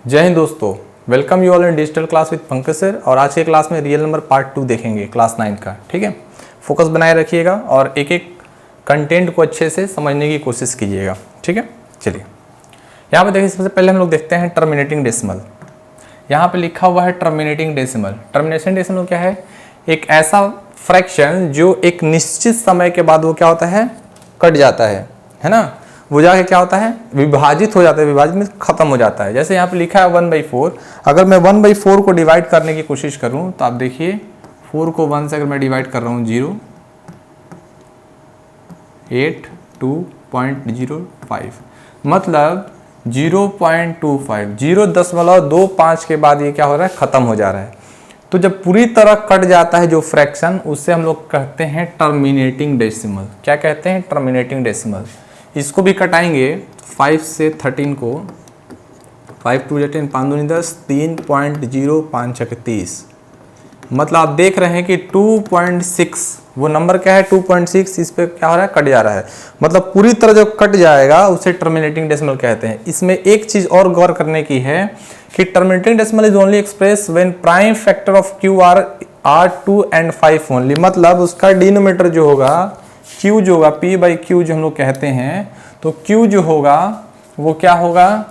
जय हिंद दोस्तों, welcome you all in digital class with Pankaj sir. और आज के क्लास में रियल नंबर पार्ट 2 देखेंगे क्लास 9 का। ठीक है, फोकस बनाए रखिएगा और एक एक कंटेंट को अच्छे से समझने की कोशिश कीजिएगा। ठीक है, चलिए यहाँ पे देखिए, सबसे पहले हम लोग देखते हैं टर्मिनेटिंग डेसिमल। यहाँ पे लिखा हुआ है टर्मिनेटिंग डेसिमल। टर्मिनेशन डेसिमल क्या है? एक ऐसा फ्रैक्शन जो एक निश्चित समय के बाद वो क्या होता है, कट जाता है ना। वो जाके क्या होता है, विभाजित हो जाता है। विभाजित में खत्म हो जाता है। जैसे यहाँ पे लिखा है 1/4। अगर मैं 1/4 को डिवाइड करने की कोशिश करूँ तो आप देखिए 4 को 1 से अगर मैं डिवाइड कर रहा हूँ 0.8205 मतलब 0.25 0.25 के बाद ये क्या हो रहा है, खत्म हो जा रहा है। तो जब पूरी तरह कट जाता है जो फ्रैक्शन, उससे हम लोग कहते हैं टर्मिनेटिंग डेसिमल। क्या कहते हैं? Terminating decimal. इसको भी कटाएंगे 5 से 13 को, 5 2 10 5 दूनी 10 3.056 मतलब आप देख रहे हैं कि 2.6 वो नंबर क्या है 2.6 इस पे क्या हो रहा है, कट जा रहा है। मतलब पूरी तरह जो कट जाएगा उसे टर्मिनेटिंग डेसिमल कहते हैं। इसमें एक चीज और गौर करने की है कि terminating decimal is only express when prime factor of Q R 2 and 5 only. मतलब उसका डिनोमिनेटर जो होगा Q जो होगा P/Q जो हम लोग कहते हैं, तो Q जो होगा वो क्या होगा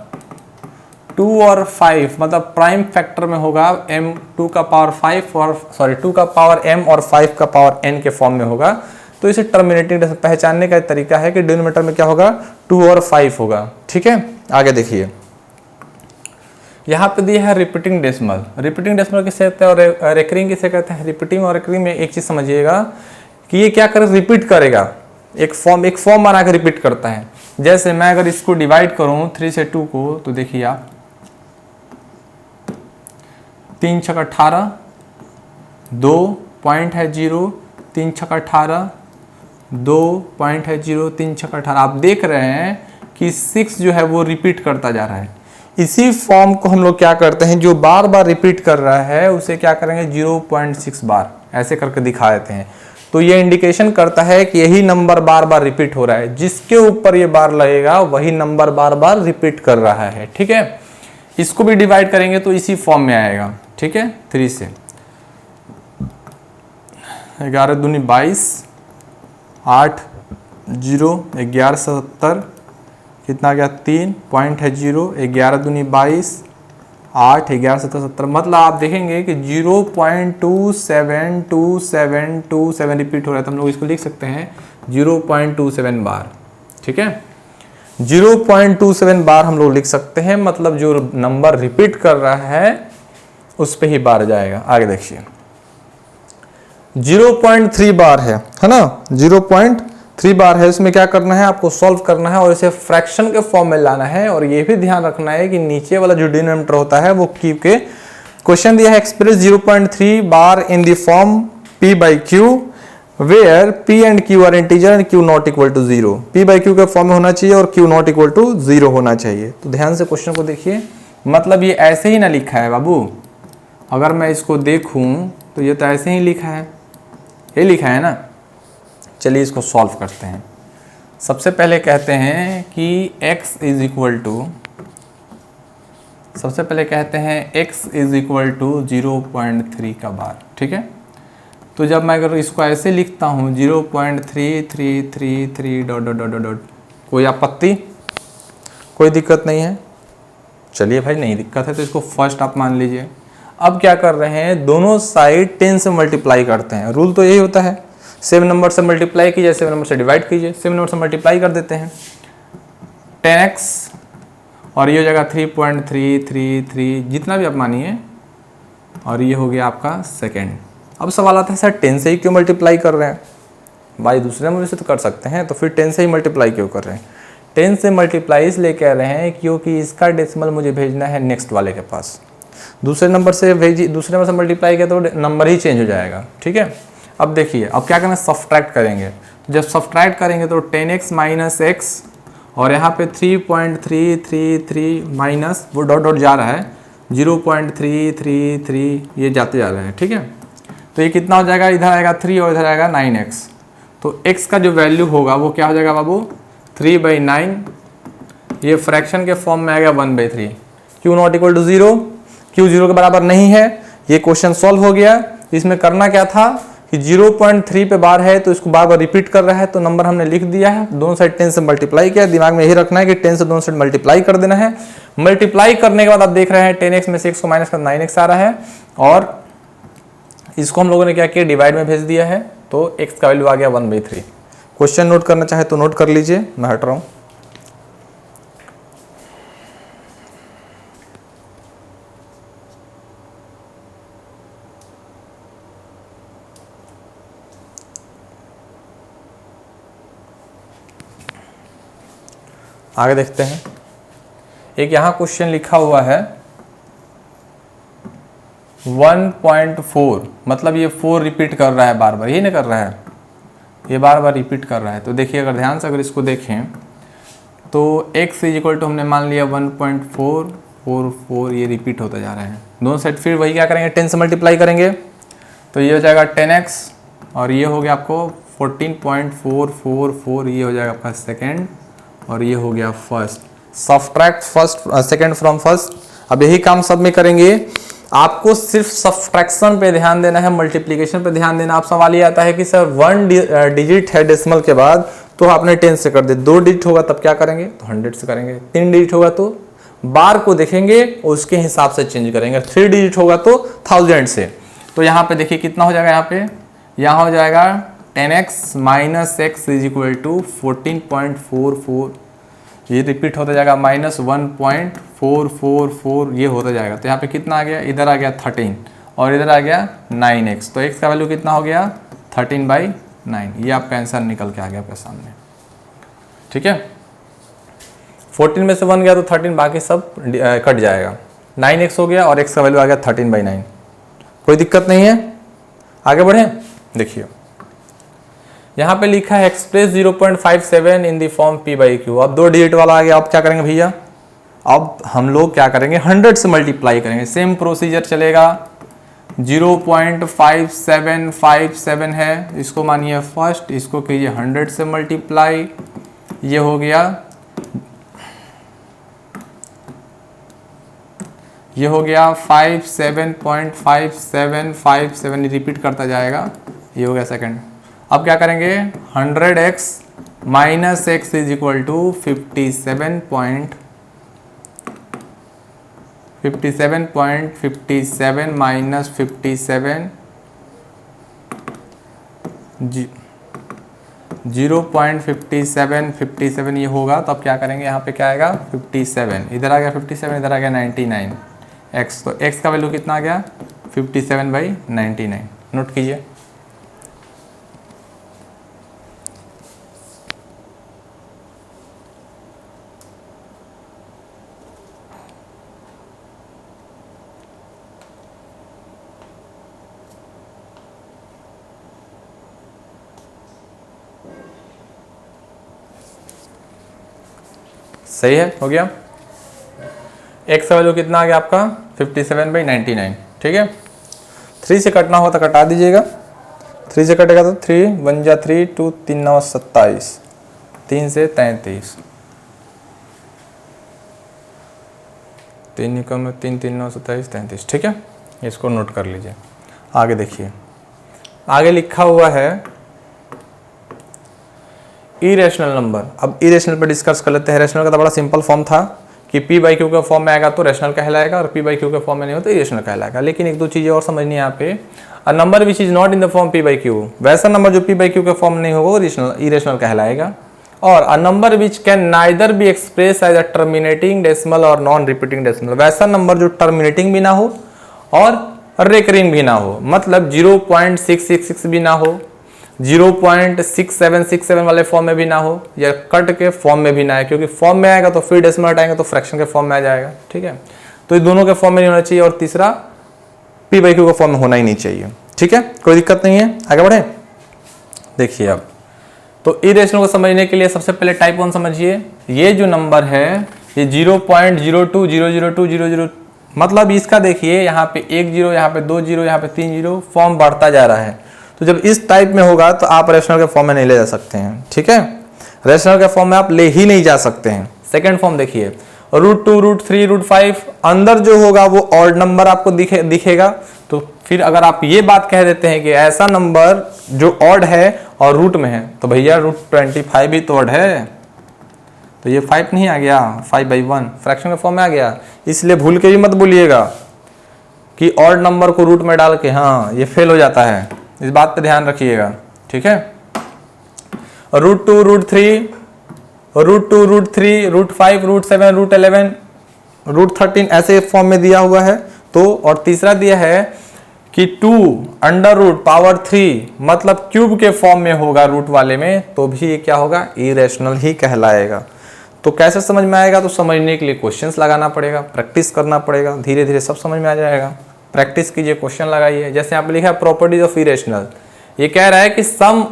2 और 5 मतलब प्राइम फैक्टर में होगा m 2 का पावर 5 और 2 का पावर m और 5 का पावर n के फॉर्म में होगा। तो इसे टर्मिनेटिंग पहचानने का तरीका है कि डिनोमिनेटर में क्या होगा 2 और 5 होगा। ठीक है, आगे देखिए यहाँ पे दिया है रिपीटिंग डेसिमल। रिपीटिंग डेसिमल किसे कहते हैं और रेकरिंग किसे कहते हैं? रिपीटिंग और रेकरिंग में एक चीज समझिएगा कि ये क्या करे, रिपीट करेगा। एक फॉर्म बना के रिपीट करता है। जैसे मैं अगर इसको डिवाइड करूं 3 से 2 को, तो देखिए आप 3 छक 18 2 पॉइंट है 0 3 छक 18 2 पॉइंट है 0 3 छक 18। आप देख रहे हैं कि 6 जो है वो रिपीट करता जा रहा है। इसी फॉर्म को हम लोग क्या करते हैं, जो बार बार रिपीट कर रहा है उसे क्या करेंगे 0.6 बार ऐसे करके दिखा देते हैं। तो ये इंडिकेशन करता है कि यही नंबर बार बार रिपीट हो रहा है। जिसके ऊपर ये बार लगेगा वही नंबर बार बार रिपीट कर रहा है। ठीक है, इसको भी डिवाइड करेंगे तो इसी फॉर्म में आएगा। ठीक है, 3 से 11 दूनी 22 8 0 11 70 कितना गया 3 पॉइंट है 0 11 दूनी 22 8 11 70 70 मतलब आप देखेंगे कि 0.272727 रिपीट हो रहा है। तो हम लोग इसको लिख सकते हैं 0.27 बार। ठीक है, 0.27 बार हम लोग लिख सकते हैं। मतलब जो नंबर रिपीट कर रहा है उस पे ही बार जाएगा। आगे देखिए 0.3 बार है ना, 0.3 बार है। इसमें क्या करना है, आपको सॉल्व करना है और इसे फ्रैक्शन के फॉर्म में लाना है। और ये भी ध्यान रखना है कि नीचे वाला जो डिनोमिनेटर होता है वो Q के, क्वेश्चन दिया है एक्सप्रेस 0.3 बार in the form P/Q where P and Q are integer and Q not equal to 0। P/Q के फॉर्म में होना चाहिए और Q नॉट इक्वल टू 0 होना चाहिए। तो ध्यान से क्वेश्चन को देखिए। मतलब ये ऐसे ही ना लिखा है बाबू, अगर मैं इसको देखूं तो ये तो ऐसे ही लिखा है, ये लिखा है ना। चलिए इसको सॉल्व करते हैं। सबसे पहले कहते हैं कि x इज इक्वल टू, सबसे पहले कहते हैं x इज इक्वल टू 0.3 का बार। ठीक है, तो जब मैं अगर इसको ऐसे लिखता हूँ 0.3333 डॉट डॉट डॉट डॉट, कोई आपत्ति, कोई दिक्कत नहीं है? चलिए भाई, नहीं दिक्कत है तो इसको फर्स्ट आप मान लीजिए। अब क्या कर रहे हैं, दोनों साइड 10 से मल्टीप्लाई करते हैं। रूल तो यही होता है, 7 नंबर से मल्टीप्लाई कीजिए, 7 नंबर से डिवाइड कीजिए, 7 नंबर से मल्टीप्लाई कर देते हैं 10x और ये हो जाएगा 3.333 जितना भी आप मानिए, और ये हो गया आपका सेकेंड। अब सवाल आता है सर 10 से ही क्यों मल्टीप्लाई कर रहे हैं? भाई दूसरे नंबर से तो कर सकते हैं, तो फिर 10 से ही मल्टीप्लाई क्यों कर रहे हैं? 10 से मल्टीप्लाई इसलिए कह रहे हैं क्योंकि इसका डेसिमल मुझे भेजना है नेक्स्ट वाले के पास। दूसरे नंबर से भेजिए, दूसरे नंबर से मल्टीप्लाई किया तो नंबर ही चेंज हो जाएगा। ठीक है, अब देखिए अब क्या करना है, सब्ट्रैक्ट करेंगे। जब सब्ट्रैक्ट करेंगे तो 10x माइनस x और यहाँ पे 3.333 माइनस वो डॉट डॉट जा रहा है 0.333 ये जाते जा रहे हैं। ठीक है, तो ये कितना हो जाएगा, इधर आएगा 3 और इधर आएगा 9x। तो x का जो वैल्यू होगा वो क्या हो जाएगा बाबू 3/9। ये फ्रैक्शन के फॉर्म में आएगा 1/3। Q not equal to 0, Q 0 के बराबर नहीं है। ये क्वेश्चन सॉल्व हो गया। इसमें करना क्या था कि 0.3 पे बार है तो इसको बार बार रिपीट कर रहा है, तो नंबर हमने लिख दिया है, दोनों साइड 10 से मल्टीप्लाई किया। दिमाग में यही रखना है कि 10 से दोनों साइड मल्टीप्लाई कर देना है। मल्टीप्लाई करने के बाद आप देख रहे हैं 10x में से x को माइनस कर 9x आ रहा है, और इसको हम लोगों ने क्या किया, डिवाइड में भेज दिया है, तो x का वैल्यू आ गया 1/3। क्वेश्चन नोट करना चाहे तो नोट कर लीजिए, मैं हट रहा हूं। आगे देखते हैं। एक यहाँ क्वेश्चन लिखा हुआ है 1.4, मतलब ये 4 रिपीट कर रहा है बार बार, ये नहीं कर रहा है, ये बार बार रिपीट कर रहा है। तो देखिए अगर ध्यान से अगर इसको देखें तो x इज इक्वल टू हमने मान लिया 1.444, ये रिपीट होता जा रहा है। दोनों साइड फिर वही क्या करेंगे, 10 से मल्टीप्लाई करेंगे, तो ये हो जाएगा 10x, और ये हो गया आपको 14.444, ये हो जाएगा आपका सेकेंड, और ये हो गया first. Subtract first second from first. अब यही काम सब में करेंगे। आपको सिर्फ सब्ट्रैक्शन पे ध्यान देना है, मल्टीप्लिकेशन पे ध्यान देना। आप सवाल ये आता है कि सर 1 डिजिट है डेसिमल के बाद, तो आपने 10 से कर दे। 2 डिजिट होगा तब क्या करेंगे, तो 100 से करेंगे। 3 डिजिट होगा तो बार को देखेंगे और उसके हिसाब से चेंज करेंगे। 3 डिजिट होगा तो 1000 से। तो यहाँ पे देखिए कितना हो जाएगा, यहाँ हो जाएगा 10x minus x is equal to 14.44, ये रिपीट होता जाएगा, माइनस 1.444, ये होता जाएगा। तो यहाँ पे कितना आ गया, इधर आ गया 13 और इधर आ गया 9x, तो x का वैल्यू कितना हो गया 13/9। ये आपका आंसर निकल के आ गया आपके सामने। ठीक है, 14 में से 1 गया तो 13, बाकी सब कट जाएगा। 9x हो गया और x का वैल्यू आ गया 13/9। कोई दिक्कत नहीं है, आगे बढ़े। देखिए यहाँ पे लिखा है express 0.57 in the form p/q। अब 2 डिजिट वाला आ गया, अब क्या करेंगे भैया, अब हम लोग क्या करेंगे 100 से मल्टीप्लाई करेंगे। सेम प्रोसीजर चलेगा। 0.5757 है, इसको मानिए फर्स्ट, इसको कीजिए 100 से मल्टीप्लाई, ये हो गया, ये हो गया 57.5757, रिपीट करता जाएगा, ये हो गया सेकंड। अब क्या करेंगे 100x minus x is equal to 57.57 minus 57, 0.5757 ये होगा। तो अब क्या करेंगे, यहाँ पे क्या आएगा 57, इधर आ गया 57, इधर आ गया 99 x, तो x का वैल्यू कितना आ गया 57/99। नोट कीजिए। सही है, हो गया। x का वैल्यू कितना आ गया आपका 57/99। ठीक है, 3 से कटना हो तो कटा दीजिएगा। 3 से कटेगा तो 3 1 जा 3 2 3 9 27, 3 से 33, 3 निकम में 3 3 9 27 33। ठीक है, इसको नोट कर लीजिए। आगे देखिए, आगे लिखा हुआ है इरेशनल नंबर। अब इरेशनल पर डिस्कस कर लेते हैं। रेशनल का तो बड़ा सिंपल फॉर्म था कि p/q के फॉर्म में आएगा तो रेशनल कहलाएगा, और p/q के फॉर्म में नहीं हो तो इरेशनल कहलाएगा। लेकिन एक दो चीजें और समझनी है यहाँ पे। अ number which is not in the form p/q, वैसा नंबर जो p/q के फॉर्म में नहीं होगा वो इरेशनल कहलाएगा। और a number which can neither be express as a terminating decimal और नॉन रिपीटिंग डेसिमल, वैसा नंबर जो टर्मिनेटिंग भी ना हो और रिकरिंग भी ना हो, मतलब 0.666 भी ना हो, 0.6767 वाले फॉर्म में भी ना हो, या कट के फॉर्म में भी ना है, क्योंकि फॉर्म में आएगा तो फिर डेसिमल हटाएंगे तो फ्रैक्शन के फॉर्म में आ जाएगा। ठीक है, तो ये दोनों के फॉर्म में नहीं होना चाहिए, और तीसरा p/q के फॉर्म में होना ही नहीं चाहिए। ठीक है, कोई दिक्कत नहीं है, आगे बढ़े। देखिए अब तो इरेशनल को समझने के लिए सबसे पहले टाइप 1 समझिए। ये जो नंबर है ये 0.0200200, मतलब इसका देखिए यहाँ पे 1 0, यहाँ पे 2 0, यहाँ पे 3 0, फॉर्म बढ़ता जा रहा है। तो जब इस टाइप में होगा तो आप रेशनल के फॉर्म में नहीं ले जा सकते हैं। ठीक है, रेशनल के फॉर्म में आप ले ही नहीं जा सकते हैं। सेकंड फॉर्म देखिए √2, √3, √5 अंदर जो होगा वो ऑड नंबर आपको दिखेगा। तो फिर अगर आप ये बात कह देते हैं कि ऐसा नंबर जो ऑड है और रूट में है, तो भैया √25 भी तो ऑड है, तो ये 5 नहीं आ गया, 5/1 फ्रैक्शन के फॉर्म में आ गया। इसलिए भूल के भी मत बोलिएगा कि ऑड नंबर को रूट में डाल के, हाँ ये फेल हो जाता है, इस बात पे ध्यान रखिएगा, ठीक है। √2, √3, √2, √3, √5, √7, √11, √13 ऐसे फॉर्म में दिया हुआ है। तो और तीसरा दिया है कि 2√√3 मतलब क्यूब के फॉर्म में होगा रूट वाले में, तो भी ये क्या होगा, इरेशनल ही कहलाएगा। तो कैसे समझ में आएगा, तो समझने के लिए क्वेश्चंस लगाना पड़ेगा, प्रैक्टिस करना पड़ेगा, धीरे धीरे सब समझ में आ जाएगा। प्रैक्टिस कीजिए, क्वेश्चन लगाइए। जैसे यहाँ पे लिखा है प्रॉपर्टीज ऑफ इरेशनल, ये कह रहा है कि सम,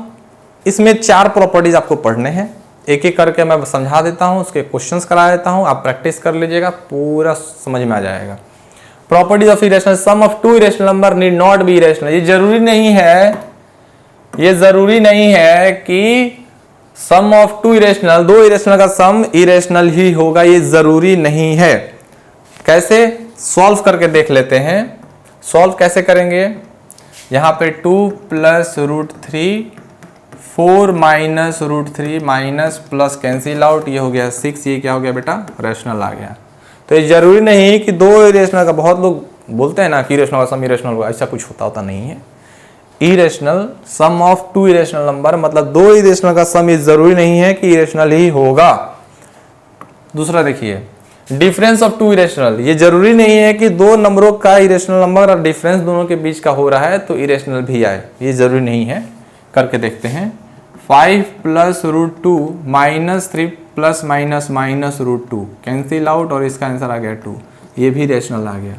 इसमें 4 प्रॉपर्टीज आपको पढ़ने हैं, एक एक करके मैं समझा देता हूँ, उसके क्वेश्चंस करा देता हूँ, आप प्रैक्टिस कर लीजिएगा, पूरा समझ में आ जाएगा। Properties of irrational, sum of 2 irrational number need not be irrational. ये जरूरी नहीं है कि सम ऑफ 2 इरेशनल, 2 इरेशनल का सम इरेशनल ही होगा, ये जरूरी नहीं है। कैसे सॉल्व करके देख लेते हैं। सॉल्व कैसे करेंगे, यहाँ पे 2 + √3, 4 - √3 माइनस प्लस कैंसिल आउट, ये हो गया 6, ये क्या हो गया बेटा, रेशनल आ गया। तो ये जरूरी नहीं कि 2 इरेशनल का, बहुत लोग बोलते हैं ना कि इरेशनल का सम इरेशनल होगा, ऐसा कुछ होता नहीं है। Irrational sum of 2 irrational number मतलब 2 इरेशनल का सम, ये जरूरी नहीं है कि इरेशनल ही होगा। दूसरा देखिए, डिफरेंस ऑफ 2 इरेशनल, ये जरूरी नहीं है कि 2 नंबरों का इरेशनल नंबर और डिफरेंस दोनों के बीच का हो रहा है तो इरेशनल भी आए, ये जरूरी नहीं है। करके देखते हैं। 5 + √2 -3 ± √2 कैंसिल आउट, और इसका आंसर आ गया 2, ये भी रेशनल आ गया।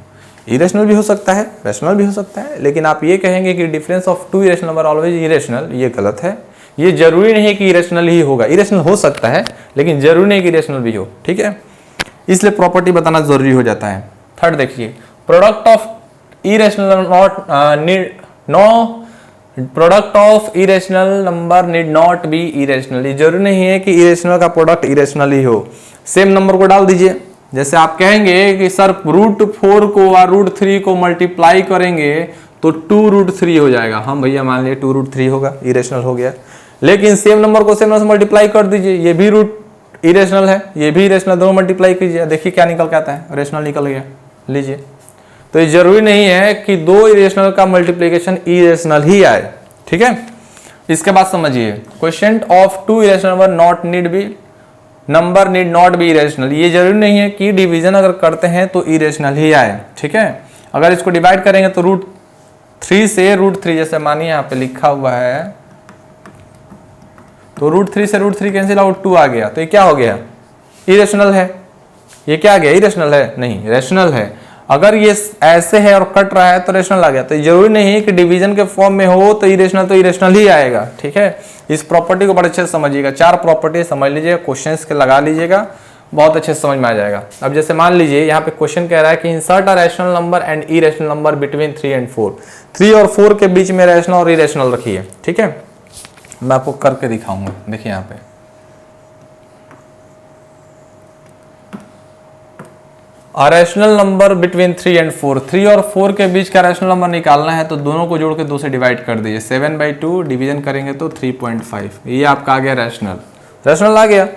इरेशनल भी हो सकता है, रैशनल भी हो सकता है, लेकिन आप ये कहेंगे कि difference of 2 irrational number always irrational, ये गलत है। ये जरूरी नहीं है कि इरेशनल ही होगा, इरेशनल हो सकता है लेकिन जरूरी नहीं कि इरेशनल भी हो, ठीक है। इसलिए प्रॉपर्टी बताना जरूरी हो जाता है। थर्ड देखिए, product of irrational product of irrational number need not be irrational. ये जरूरी नहीं है कि इरेशनल का प्रोडक्ट इरेशनल ही हो। सेम नंबर को डाल दीजिए। जैसे आप कहेंगे कि सर √4 को और √3 को मल्टीप्लाई करेंगे तो 2√3 हो जाएगा। हम भैया मान लिए 2√3 होगा, इरेशनल हो गया। लेकिन सेम नंबर को सेम नंबर से मल्टीप्लाई कर दीजिए, ये भी रूट इरेशनल है, ये भी इरेशनल, दोनों मल्टीप्लाई कीजिए, देखिए क्या निकल के आता है, रेशनल निकल गया। लीजिए, तो ये जरूरी नहीं है कि 2 इरेशनल का मल्टीप्लिकेशन इरेशनल ही आए, ठीक है। इसके बाद समझिए, question of 2 irrational number need not be irrational. ये जरूरी नहीं है कि डिवीजन अगर करते हैं तो इरेशनल ही आए, ठीक है। अगर इसको डिवाइड करेंगे तो √3 से √3, जैसे मानिए यहाँ पे लिखा हुआ है, तो √3 से √3 कैंसिल आउट, 2 आ गया, तो ये क्या हो गया, इरेशनल है। ये क्या आ गया, इरेशनल है नहीं, रेशनल है। अगर ये ऐसे है और कट रहा है तो रेशनल आ गया। तो जरूरी नहीं है कि डिवीजन के फॉर्म में हो तो इरेशनल ही आएगा, ठीक है। इस प्रॉपर्टी को बड़े अच्छे से समझिएगा, 4 प्रॉपर्टी समझ लीजिएगा, क्वेश्चंस के लगा लीजिएगा, बहुत अच्छे से समझ में आ जाएगा। अब जैसे मान लीजिए यहाँ पे क्वेश्चन कह रहा है कि insert a rational number and irrational number between 3 and 4। 3 और 4 के बीच में रैशनल और इरेशनल रखिए, ठीक है। मैं आपको करके दिखाऊंगा, देखिए यहाँ पे रैशनल नंबर बिटवीन 3 and 4। 3 और 4 के बीच का रैशनल नंबर निकालना है तो दोनों को जोड़ के 2 से डिवाइड कर दीजिए। 7/2 डिवीजन करेंगे तो 3.5, ये आपका आ गया रैशनल आ गया।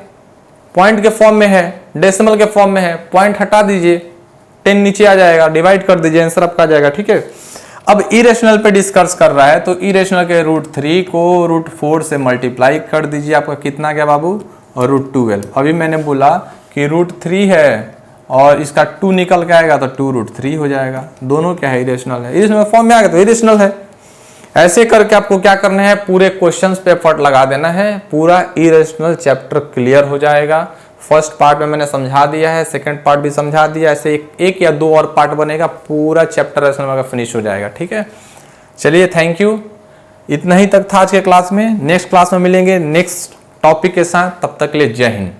पॉइंट के फॉर्म में है, डेसिमल के फॉर्म में है, पॉइंट हटा दीजिए, 10 नीचे आ जाएगा, डिवाइड कर दीजिए, आंसर आपका आ जाएगा, ठीक है। अब इरेशनल पे डिस्कस कर रहा है तो इरेशनल के √3 को √4 से मल्टीप्लाई कर दीजिए, आपका कितना गया बाबू, और √12। अभी मैंने बोला कि √3 है और इसका 2 निकल के आएगा तो 2√3 हो जाएगा। दोनों क्या है, इरेशनल है। इरेशनल फॉर्म में आ गया तो इरेशनल है। ऐसे करके आपको क्या करना है, पूरे क्वेश्चंस पे एफर्ट लगा देना है, पूरा इरेशनल चैप्टर क्लियर हो जाएगा। फर्स्ट पार्ट में मैंने समझा दिया है, सेकंड पार्ट भी समझा दिया, ऐसे एक या 2 और पार्ट बनेगा, पूरा चैप्टर रेशनल का फिनिश हो जाएगा, ठीक है। चलिए, थैंक यू। इतना ही तक था आज के क्लास में। नेक्स्ट क्लास में मिलेंगे नेक्स्ट टॉपिक के साथ, तब तक के लिए जय हिंद।